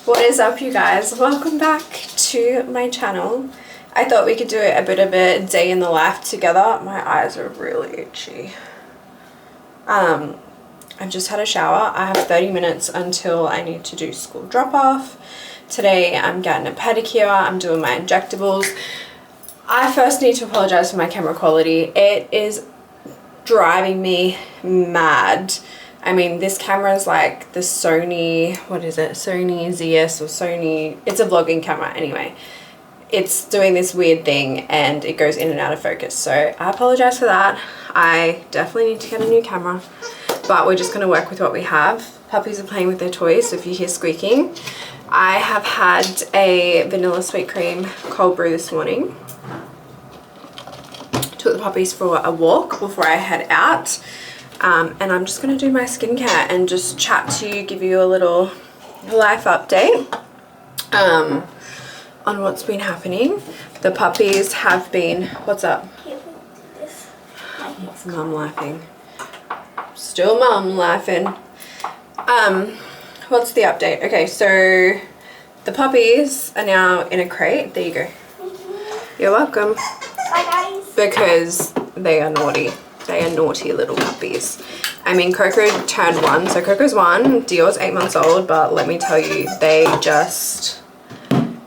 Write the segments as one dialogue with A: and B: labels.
A: What is up, you guys? Welcome back to my channel. I thought we could do a bit of a day in the life together. My eyes are really itchy. I've just had a shower. I have 30 minutes until I need to do school drop off. Today I'm getting a pedicure. I'm doing my injectables. I first need to apologize for my camera quality. It is driving me mad. I mean, this camera is like the Sony, what is it? Sony ZS or Sony, it's a vlogging camera anyway. It's doing this weird thing and it goes in and out of focus. So I apologize for that. I definitely need to get a new camera, but we're just gonna work with what we have. Puppies are playing with their toys, so if you hear squeaking. I have had a vanilla sweet cream cold brew this morning. Took the puppies for a walk before I head out. And I'm just going to do my skincare and just chat to you, give you a little life update on what's been happening. The puppies have been... What's up? Mum laughing. Still mum laughing. What's the update? Okay, so the puppies are now in a crate. There you go. You're welcome.
B: Bye, guys.
A: Because they are naughty. They are naughty little puppies. I mean, Coco turned 1, so Coco's 1, Dior's 8 months old, but let me tell you, they just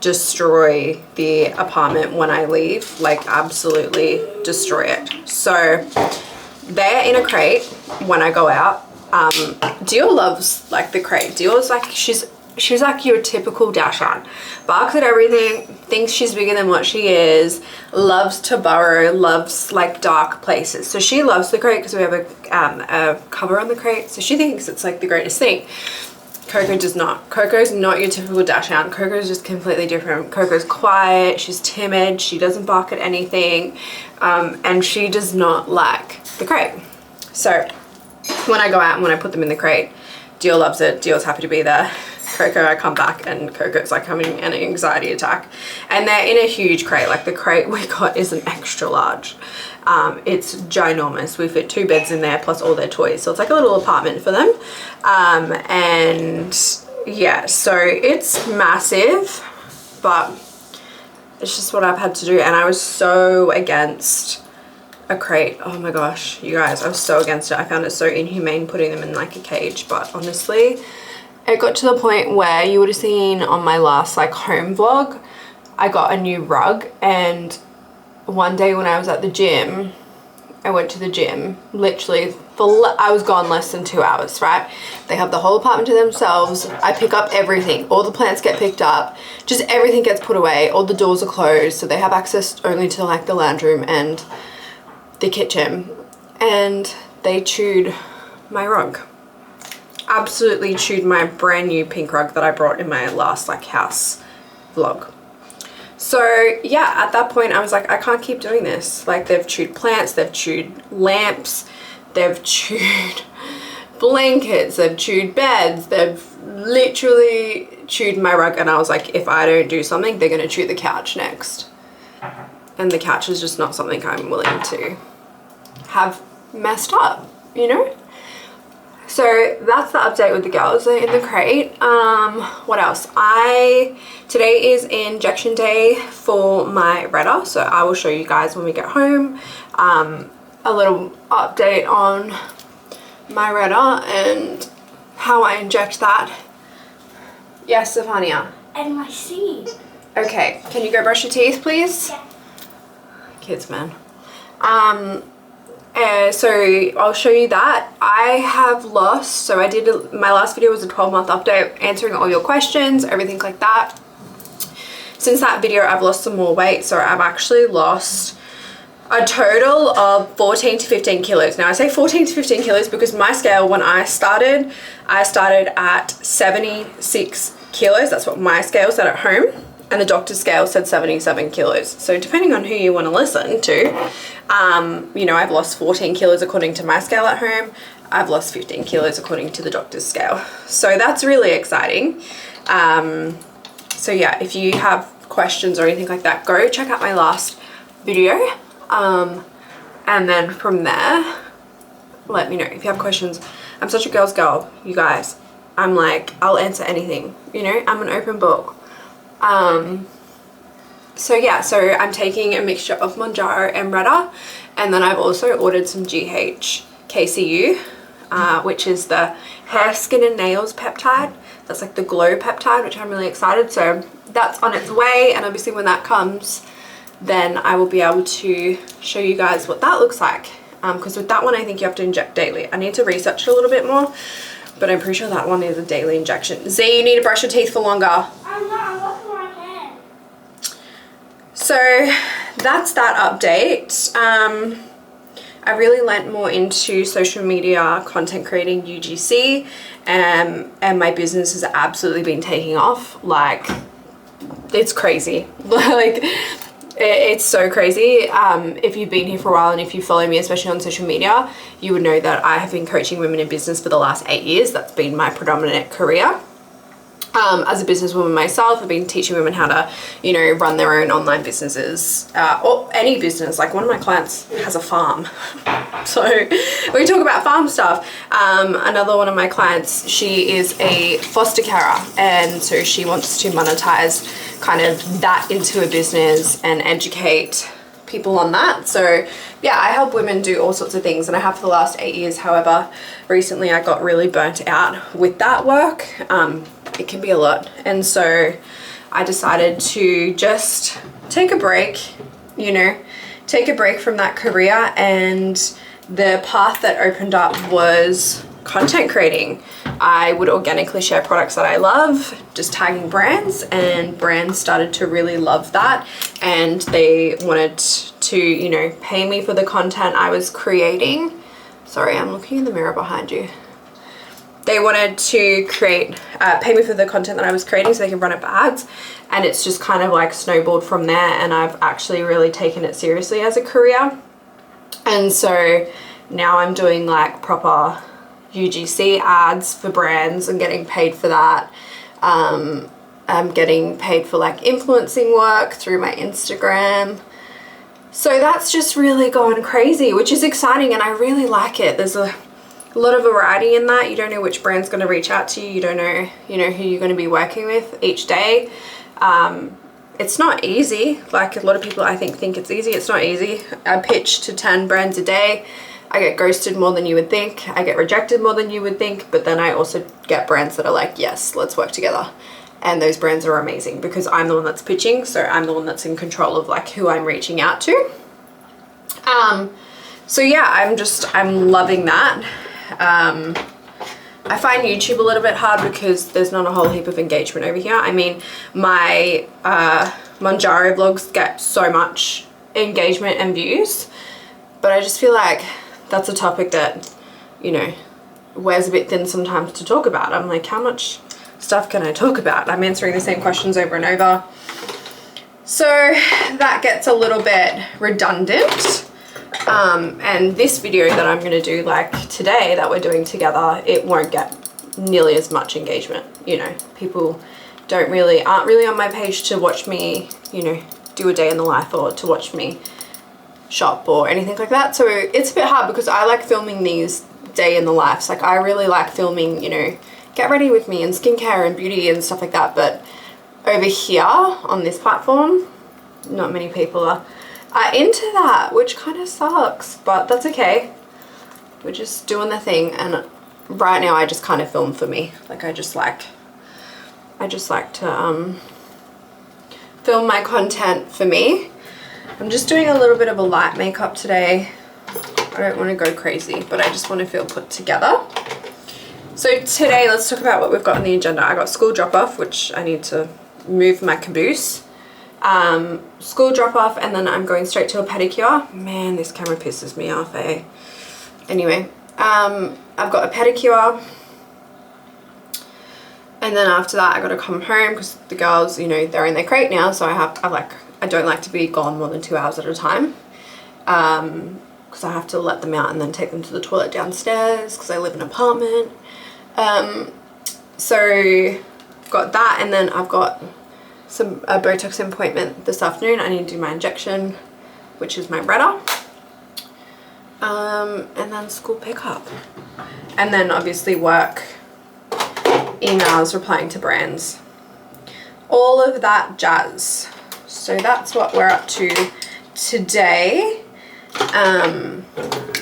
A: destroy the apartment when I leave, like absolutely destroy it. So they're in a crate when I go out. Dior loves like the crate. Dior's like, she's like your typical Dachshund. Barks at everything, thinks she's bigger than what she is, loves to burrow, loves like dark places. So she loves the crate because we have a cover on the crate. So she thinks it's like the greatest thing. Coco does not. Coco's not your typical Dachshund. Coco's just completely different. Coco's quiet, she's timid, she doesn't bark at anything, and she does not like the crate. So when I go out and when I put them in the crate, Dior loves it. Dior's happy to be there. Coco, I come back and Coco's like having an anxiety attack. And they're in a huge crate. Like the crate we got is an extra large. It's ginormous. We fit 2 beds in there plus all their toys. So it's like a little apartment for them. And yeah, so it's massive, but it's just what I've had to do. And I was so against a crate. Oh my gosh, you guys, I was so against it. I found it so inhumane putting them in like a cage, but honestly, it got to the point where you would have seen on my last like home vlog, I got a new rug. And one day when I was at the gym, I went to the gym, literally I was gone less than 2 hours, right? They have the whole apartment to themselves. I pick up everything. All the plants get picked up. Just everything gets put away. All the doors are closed. So they have access only to like the lounge room and the kitchen. And they chewed my rug. Absolutely chewed my brand new pink rug that I brought in my last like house vlog. So yeah, at that point I was like, I can't keep doing this. Like they've chewed plants, they've chewed lamps, they've chewed blankets, they've chewed beds, they've literally chewed my rug. And I was like, if I don't do something, they're gonna chew the couch next. And the couch is just not something I'm willing to have messed up, you know? So that's the update with the girls. They're in the crate. What else? Today is injection day for my Reta, so I will show you guys when we get home a little update on my Reta and how I inject that. Yes, Stefania?
B: And my seed.
A: Okay, can you go brush your teeth, please?
B: Yeah.
A: Kids, man. So I'll show you that. I have lost, so I did, my last video was a 12-month update answering all your questions, everything like that. Since that video, I've lost some more weight, so I've actually lost a total of 14 to 15 kilos. Now I say 14 to 15 kilos because my scale, when I started at 76 kilos. That's what my scale said at home. And the doctor's scale said 77 kilos. So depending on who you want to listen to, you know, I've lost 14 kilos according to my scale at home. I've lost 15 kilos according to the doctor's scale. So that's really exciting. So yeah, if you have questions or anything like that, go check out my last video. And then from there, let me know if you have questions. I'm such a girl's girl, you guys. I'm like, I'll answer anything, you know, I'm an open book. So yeah, so I'm taking a mixture of Mounjaro and Reta, and then I've also ordered some GHKCU, which is the hair, skin and nails peptide. That's like the glow peptide, which I'm really excited. So that's on its way, and obviously when that comes, then I will be able to show you guys what that looks like. Because with that one, I think you have to inject daily. I need to research it a little bit more, but I'm pretty sure that one is a daily injection. Z, you need to brush your teeth for longer.
B: I'm not, I'm washing my hair.
A: So that's that update. I really went more into social media content creating UGC, and my business has absolutely been taking off. Like, it's crazy. Like, it's so crazy. If you've been here for a while and if you follow me, especially on social media, you would know that I have been coaching women in business for the last 8 years. That's been my predominant career. As a businesswoman myself, I've been teaching women how to, you know, run their own online businesses, or any business. Like, one of my clients has a farm. So we talk about farm stuff. Another one of my clients, she is a foster carer, and so she wants to monetize kind of that into a business and educate people on that. So yeah, I help women do all sorts of things, and I have for the last 8 years. However, recently I got really burnt out with that work. It can be a lot, and so I decided to just take a break, you know, take a break from that career, and the path that opened up was content creating. I would organically share products that I love, just tagging brands, and brands started to really love that, and they wanted to, you know, pay me for the content I was creating. Sorry, I'm looking in the mirror behind you. They wanted to pay me for the content that I was creating so they can run it for ads, and it's just kind of like snowballed from there, and I've actually really taken it seriously as a career. And so now I'm doing like proper UGC ads for brands and getting paid for that. I'm getting paid for like influencing work through my Instagram. So that's just really gone crazy, which is exciting, and I really like it. There's a lot of variety in that. You don't know which brand's going to reach out to you. You don't know, you know, who you're going to be working with each day. It's not easy. Like, a lot of people I think it's easy. It's not easy. I pitch to 10 brands a day. I get ghosted more than you would think. I get rejected more than you would think. But then I also get brands that are like, yes, let's work together. And those brands are amazing because I'm the one that's pitching. So I'm the one that's in control of like who I'm reaching out to. So yeah, I'm loving that. I find YouTube a little bit hard because there's not a whole heap of engagement over here. I mean, my Mounjaro vlogs get so much engagement and views, but I just feel like that's a topic that, you know, wears a bit thin sometimes to talk about. I'm like, how much stuff can I talk about? I'm answering the same questions over and over. So that gets a little bit redundant. And this video that I'm going to do like today that we're doing together, it won't get nearly as much engagement. You know, people aren't really on my page to watch me, you know, do a day in the life or to watch me shop or anything like that. So it's a bit hard because I like filming these day in the lives. Like, I really like filming, you know, get ready with me and skincare and beauty and stuff like that. But over here on this platform, not many people are into that, which kind of sucks, but that's okay. We're just doing the thing, and right now I just kind of film for me. Like, I just like to film my content for me. I'm just doing a little bit of a light makeup today. I don't want to go crazy, but I just want to feel put together. So today, let's talk about what we've got on the agenda. I got school drop-off, which I need to move my caboose. School drop-off, and then I'm going straight to a pedicure. Man, this camera pisses me off, eh? Anyway, I've got a pedicure, and then after that I gotta come home because the girls, you know, they're in their crate now, so I don't like to be gone more than 2 hours at a time, because I have to let them out and then take them to the toilet downstairs because I live in an apartment. So I've got that, and then I've got a Botox appointment this afternoon. I need to do my injection, which is my Reta, and then school pickup, and then obviously work emails, replying to brands, all of that jazz. So that's what we're up to today.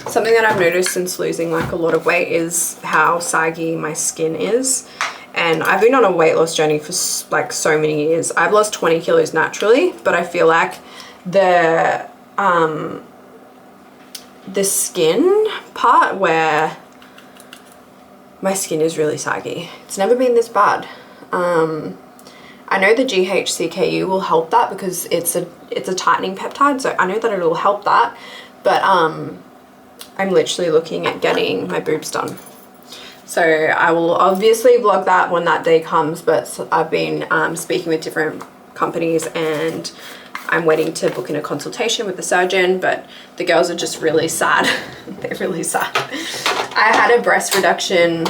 A: Something that I've noticed since losing like a lot of weight is how saggy my skin is. And I've been on a weight loss journey for like so many years. I've lost 20 kilos naturally, but I feel like the skin part where my skin is really saggy, it's never been this bad. I know the GHCKU will help that because it's a tightening peptide, so I know that it'll help that, but I'm literally looking at getting my boobs done. So I will obviously vlog that when that day comes, but I've been speaking with different companies and I'm waiting to book in a consultation with the surgeon, but the girls are just really sad. They're really sad. I had a breast reduction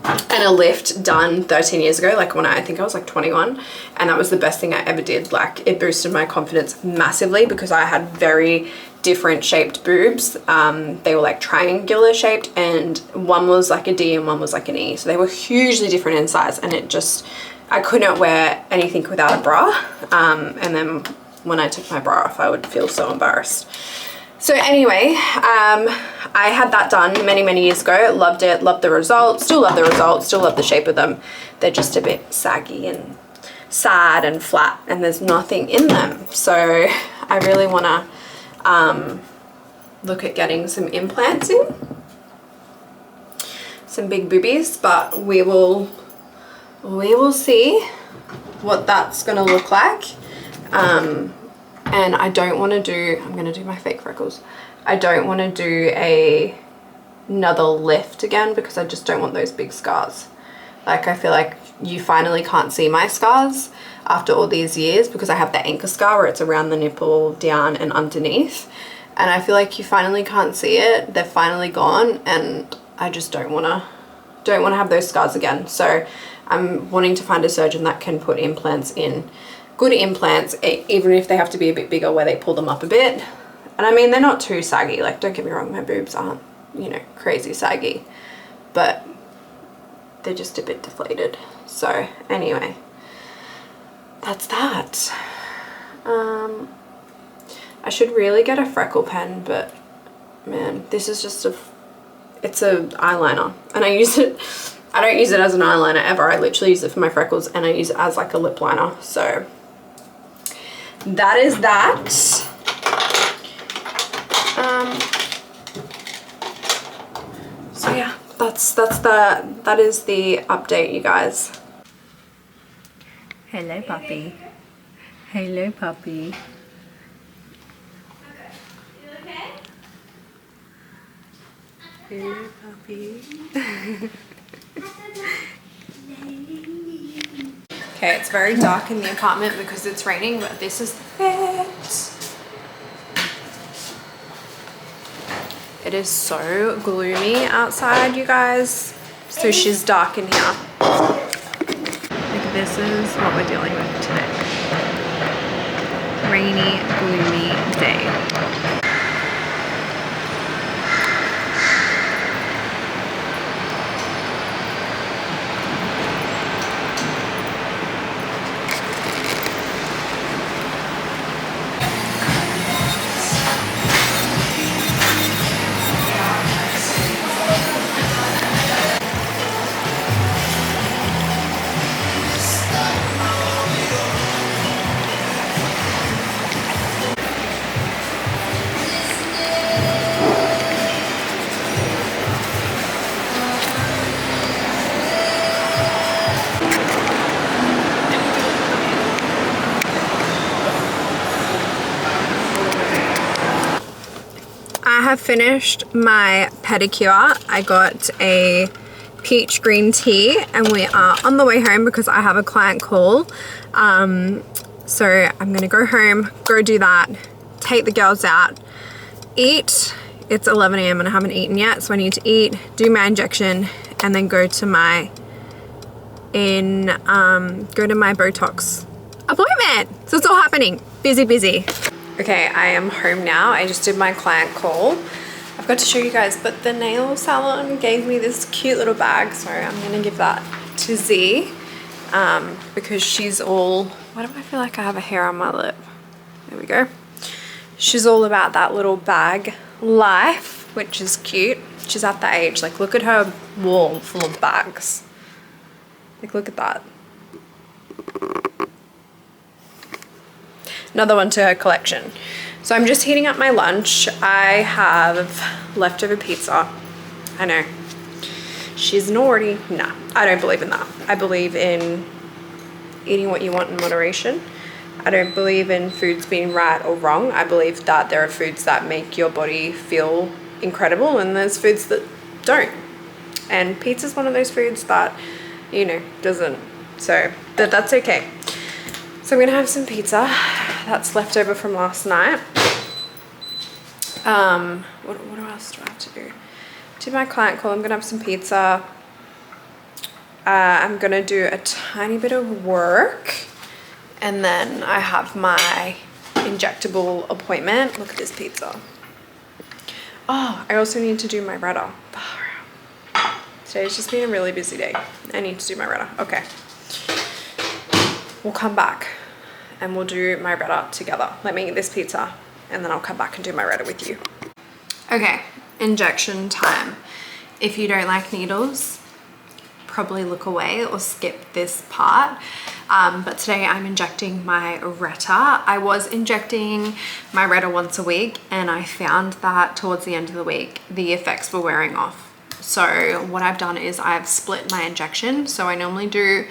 A: and a lift done 13 years ago, like when I think I was like 21, and that was the best thing I ever did. Like it boosted my confidence massively because I had very different shaped boobs. They were like triangular shaped, and one was like a D and one was like an E, so they were hugely different in size, and it just, I could not wear anything without a bra, and then when I took my bra off I would feel so embarrassed. So anyway, I had that done many years ago. Loved it, loved the results, still love the results, still love the shape of them. They're just a bit saggy and sad and flat, and there's nothing in them. So I really want to look at getting some implants in, some big boobies, but we will see what that's gonna look like. And I don't want to do, I'm going to do my fake freckles. I don't want to do another lift again because I just don't want those big scars. Like I feel like you finally can't see my scars after all these years because I have the anchor scar where it's around the nipple, down and underneath. And I feel like you finally can't see it. They're finally gone, and I just don't want to have those scars again. So I'm wanting to find a surgeon that can put implants in. Good implants, even if they have to be a bit bigger where they pull them up a bit. And I mean, they're not too saggy, like don't get me wrong, my boobs aren't, you know, crazy saggy, but they're just a bit deflated. So anyway, that's that. I should really get a freckle pen, but man, this is just it's a eyeliner, and I don't use it as an eyeliner ever. I literally use it for my freckles, and I use it as like a lip liner. So that is that. So yeah, that is the update, you guys. Hello puppy. Hello puppy. Hello puppy. Okay, it's very dark in the apartment because it's raining, but this is the bed. It is so gloomy outside, you guys. So she's dark in here. Like this is what we're dealing with today. Rainy, gloomy day. I have finished my pedicure. I got a peach green tea and we are on the way home because I have a client call. So I'm gonna go home, go do that, take the girls out, eat. It's 11 AM and I haven't eaten yet, so I need to eat, do my injection, and then go to my Botox appointment. So it's all happening. Busy. Okay, I am home now. I just did my client call. I've got to show you guys, but the nail salon gave me this cute little bag, so I'm gonna give that to Z because she's all, why do I feel like I have a hair on my lip? There we go. She's all about that little bag life, which is cute. She's at that age, like look at her wall full of bags. Like look at that. Another one to her collection. So I'm just heating up my lunch. I have leftover pizza. I know. She's naughty. Nah, I don't believe in that. I believe in eating what you want in moderation. I don't believe in foods being right or wrong. I believe that there are foods that make your body feel incredible and there's foods that don't. And pizza's one of those foods that, you know, doesn't. So, but that's okay. So I'm gonna have some pizza that's left over from last night. What else do I have to do? To my client call, I'm gonna have some pizza. I'm gonna do a tiny bit of work, and then I have my injectable appointment. Look at this pizza. Oh, I also need to do my Reta. Today's just been a really busy day. I need to do my Reta. Okay. We'll come back and we'll do my Reta together. Let me eat this pizza and then I'll come back and do my Reta with you. Okay, injection time. If you don't like needles, probably look away or skip this part. But today I'm injecting my Reta. I was injecting my Reta once a week and I found that towards the end of the week, the effects were wearing off. So what I've done is I've split my injection. So I normally do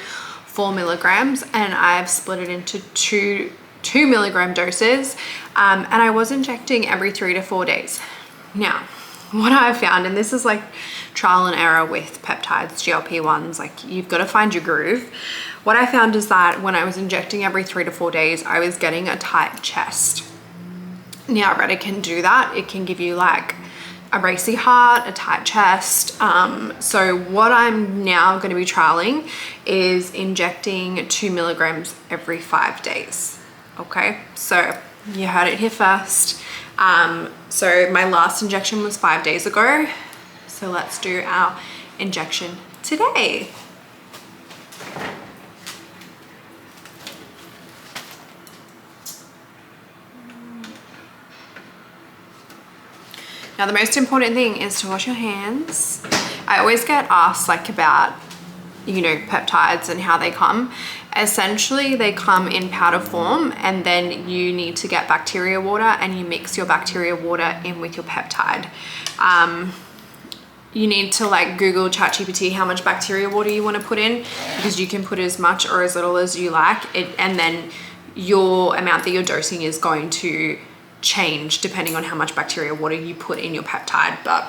A: 4 milligrams and I've split it into two milligram doses. And I was injecting every 3 to 4 days. Now, what I've found, and this is like trial and error with peptides, GLP-1s, like you've got to find your groove. What I found is that when I was injecting every 3 to 4 days, I was getting a tight chest. Now, Reta can do that. It can give you like a racy heart, a tight chest. So what I'm now going to be trialing is injecting 2 milligrams every 5 days. Okay, so you heard it here first. So my last injection was 5 days ago. So let's do our injection today. Now the most important thing is to wash your hands. I always get asked like about, you know, peptides and how they come. Essentially they come in powder form and then you need to get bacteria water and you mix your bacteria water in with your peptide. You need to like Google ChatGPT how much bacteria water you want to put in because you can put as much or as little as you like it, and then your amount that you're dosing is going to change depending on how much bacteria water you put in your peptide. But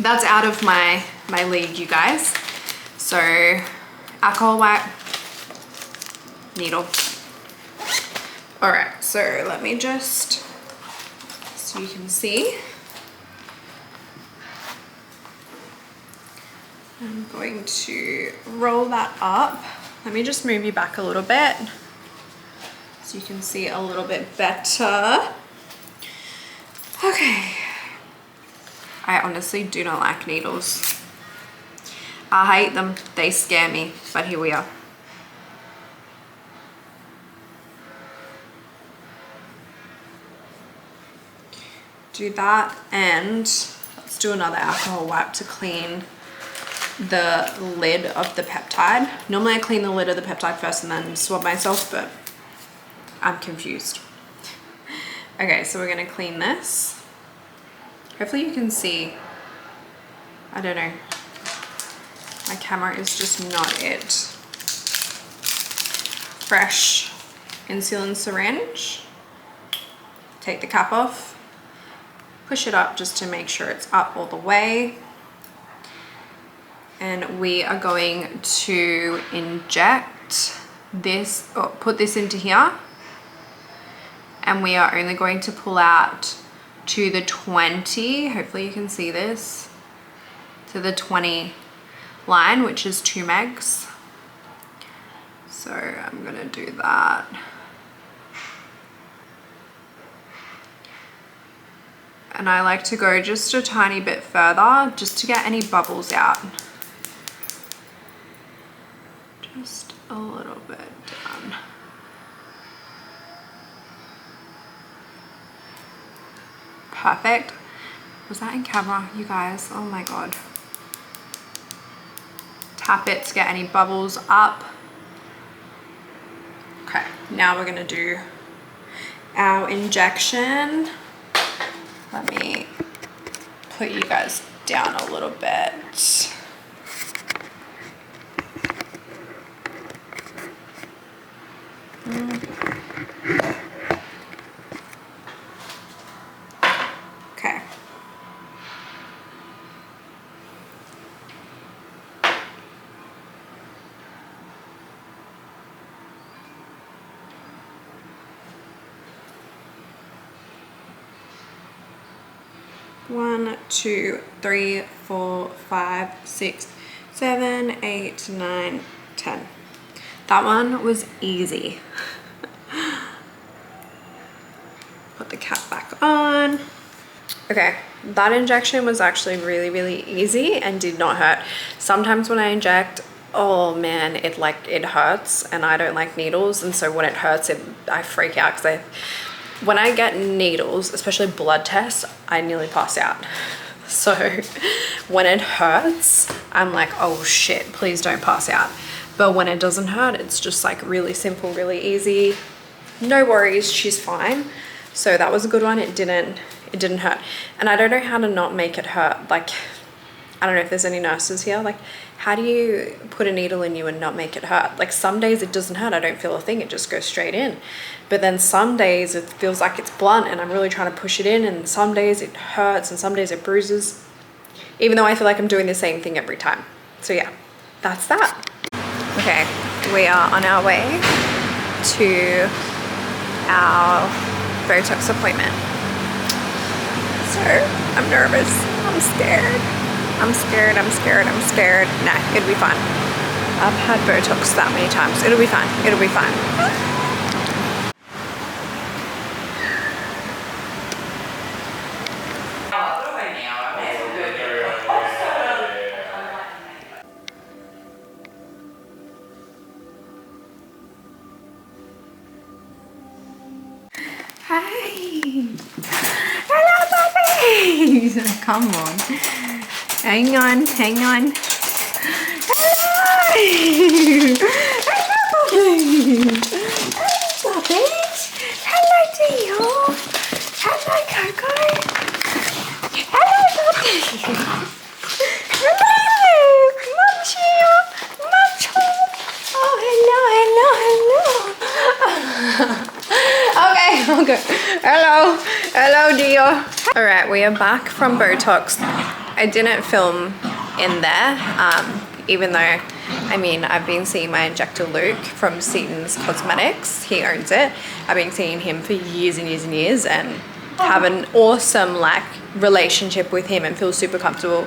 A: that's out of my league, you guys. So alcohol wipe, needle. All right, so let me just, so you can see. I'm going to roll that up. Let me just move you back a little bit so you can see a little bit better. Okay. I honestly do not like needles. I hate them. They scare me, but here we are. Do that, and let's do another alcohol wipe to clean the lid of the peptide. Normally I clean the lid of the peptide first and then swab myself, but I'm confused. Okay, so we're gonna clean this. Hopefully you can see. I don't know. My camera is just not it. Fresh insulin syringe. Take the cap off. Push it up just to make sure it's up all the way. And we are going to inject this, or put this into here. And we are only going to pull out to the 20, hopefully you can see this, to the 20 line, which is 2 megs. So I'm gonna do that. And I like to go just a tiny bit further just to get any bubbles out. a little bit down. Perfect. Was that in camera, you guys? Oh my god. Tap it to get any bubbles up. Okay, now we're gonna do our injection. Let me put you guys down a little bit. Okay. One, 2, 3, 4, 5, 6, 7, 8, 9, 10. That one was easy. Put the cap back on. Okay, that injection was actually really easy and did not hurt. Sometimes when I inject, oh man, it hurts, and I don't like needles, and so when it hurts, I freak out because when I get needles, especially blood tests, I nearly pass out. So when it hurts, I'm like, oh shit, please don't pass out. But when it doesn't hurt, it's just like really simple, really easy. No worries, she's fine. So that was a good one. It didn't hurt. And I don't know how to not make it hurt. Like, I don't know if there's any nurses here. Like, how do you put a needle in you and not make it hurt? Like, some days it doesn't hurt. I don't feel a thing. It just goes straight in. But then some days it feels like it's blunt and I'm really trying to push it in. And some days it hurts and some days it bruises. Even though I feel like I'm doing the same thing every time. So yeah, that's that. Okay, we are on our way to our Botox appointment. So I'm nervous. I'm scared. I'm scared. Nah, it'll be fine. I've had Botox that many times. It'll be fine. It'll be fine. Hi. Hello, puppies. Come on. Hang on. Hello. Hello, puppies. Hello, puppies. Hello, Dio. Hello, Coco. Hello, puppies. Hello. Munchie. Oh, hello. Okay. Hello, Dio. All right, we are back from Botox. I didn't film in there, even though, I mean, I've been seeing my injector Luke from Seaton's Cosmetics. He owns it. I've been seeing him for years and years and have an awesome relationship with him and feel super comfortable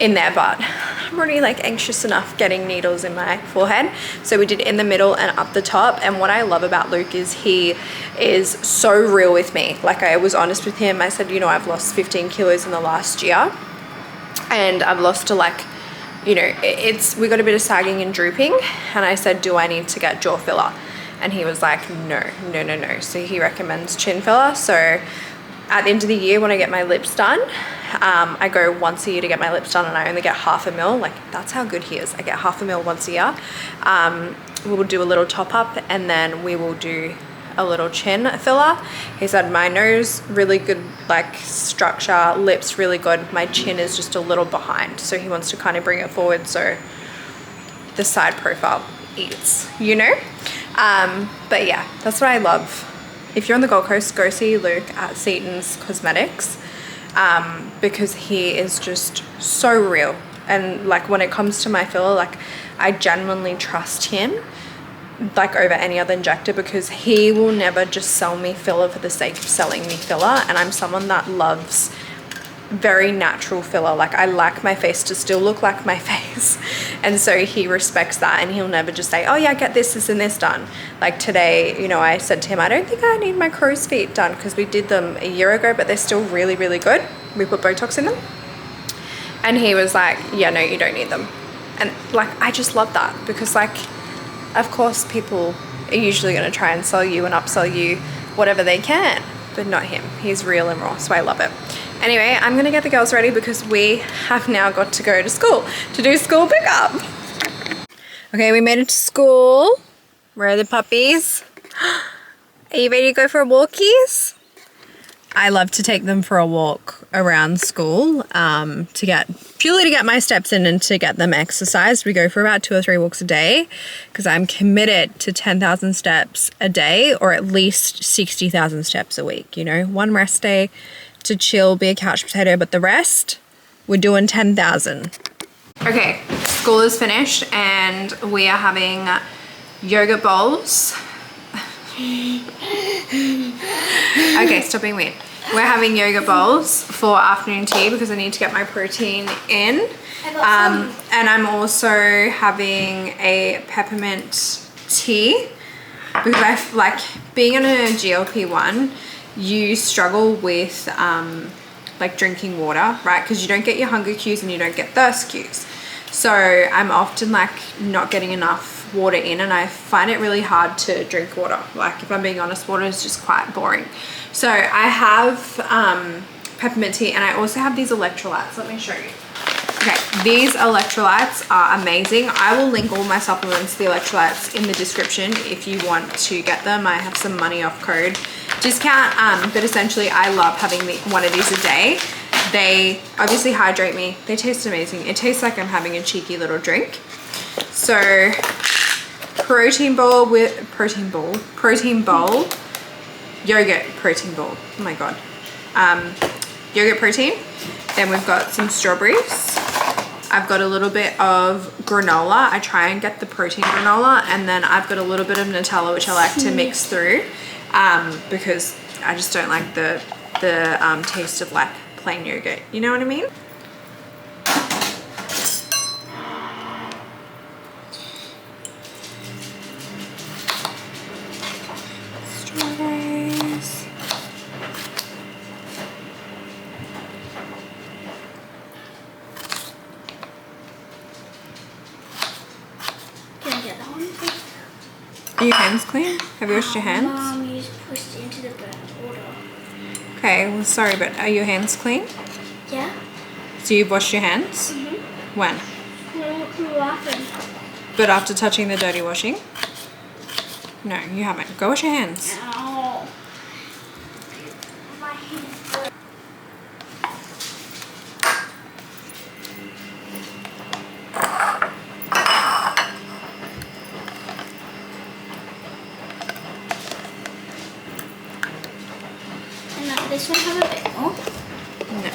A: in there, but I'm already anxious enough getting needles in my forehead. So we did in the middle and up the top. And what I love about Luke is he is so real with me. I was honest with him. I said, I've lost 15 kilos in the last year and I've lost to we got a bit of sagging and drooping. And I said, do I need to get jaw filler? And he was like, no. So he recommends chin filler. So at the end of the year when I get my lips done, I go once a year to get my lips done and I only get half a mil. That's how good he is. I get half a mil once a year. We will do a little top up and then we will do a little chin filler. He said my nose really good structure, lips really good. My chin is just a little behind. So he wants to kind of bring it forward so the side profile eats, But yeah, that's what I love. If you're on the Gold Coast, go see Luke at Seaton's Cosmetics. Because he is just so real. And when it comes to my filler, I genuinely trust him over any other injector because he will never just sell me filler for the sake of selling me filler. And I'm someone that loves very natural filler. I like my face to still look like my face. And so he respects that and he'll never just say, oh yeah, get this and this done. Today, I said to him, I don't think I need my crow's feet done because we did them a year ago, but they're still really good. We put Botox in them. And he was like, yeah, no, you don't need them. And I just love that because of course people are usually going to try and sell you and upsell you whatever they can, but not him. He's real and raw, so I love it. Anyway, I'm going to get the girls ready because we have now got to go to school to do school pickup. Okay, we made it to school. Where are the puppies? Are you ready to go for walkies? I love to take them for a walk around school purely to get my steps in and to get them exercised. We go for about 2 or 3 walks a day because I'm committed to 10,000 steps a day or at least 60,000 steps a week. You know, 1 rest day to chill, be a couch potato, but the rest, we're doing 10,000. Okay, school is finished and we are having yogurt bowls. Okay, stop being weird. We're having yogurt bowls for afternoon tea because I need to get my protein in. And I'm also having a peppermint tea because I like being on a GLP-1, you struggle with like drinking water, right? Because you don't get your hunger cues and you don't get thirst cues. So I'm often like not getting enough water in and I find it really hard to drink water. Like if I'm being honest, water is just quite boring. So I have peppermint tea and I also have these electrolytes. Let me show you. Okay, these electrolytes are amazing. I will link all my supplements, the electrolytes, in the description if you want to get them. I have some money off code discount, but essentially I love having one of these a day. They obviously hydrate me. They taste amazing. It tastes like I'm having a cheeky little drink. So protein bowl, yogurt protein bowl. Oh my God. Yogurt protein. Then we've got some strawberries. I've got a little bit of granola. I try and get the protein granola, and then I've got a little bit of Nutella, which I like to mix through because I just don't like the taste of like plain yogurt. You know what I mean? Strawberries.
B: Can I get that one?
A: Are your hands clean? Have you washed your hands?
B: Mom, you just pushed it into the burnt water.
A: Okay, well sorry, but are your hands clean?
B: Yeah?
A: So you've washed your hands?
B: Mm-hmm.
A: When?
B: Too often.
A: But after touching the dirty washing? No, you haven't. Go wash your hands.
B: Ow. My hands hurt. And this one have a bit more?
A: No.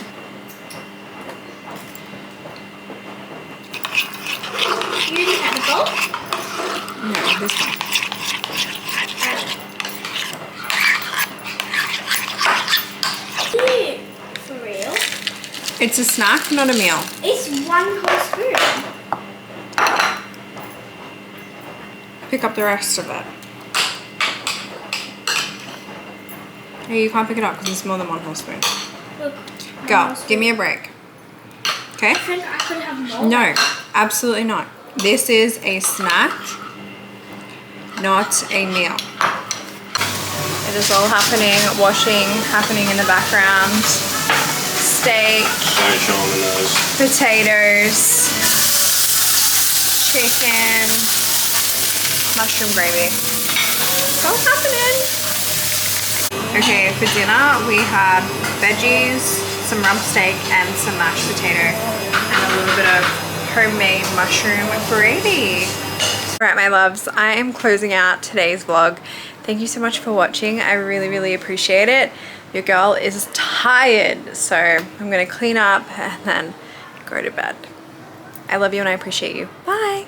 B: You didn't have a bowl?
A: No, this one.
B: Ew. For real?
A: It's a snack, not a meal.
B: It's 1 whole spoon.
A: Pick up the rest of it. Hey, you can't pick it up because it's more than 1 whole spoon.
B: Look.
A: Go, give me a break. Okay?
B: I think I could have more.
A: No, absolutely not. This is a snack, not a meal. It is all happening, washing happening in the background. Steak,
C: Don't show them the nose.
A: potatoes, chicken, mushroom gravy. It's all happening. Okay, for dinner we have veggies, some rump steak and some mashed potato and a little bit of homemade mushroom gravy. Alright my loves, I am closing out today's vlog. Thank you so much for watching. I really, really appreciate it. Your girl is tired, so I'm gonna clean up and then go to bed. I love you and I appreciate you. Bye!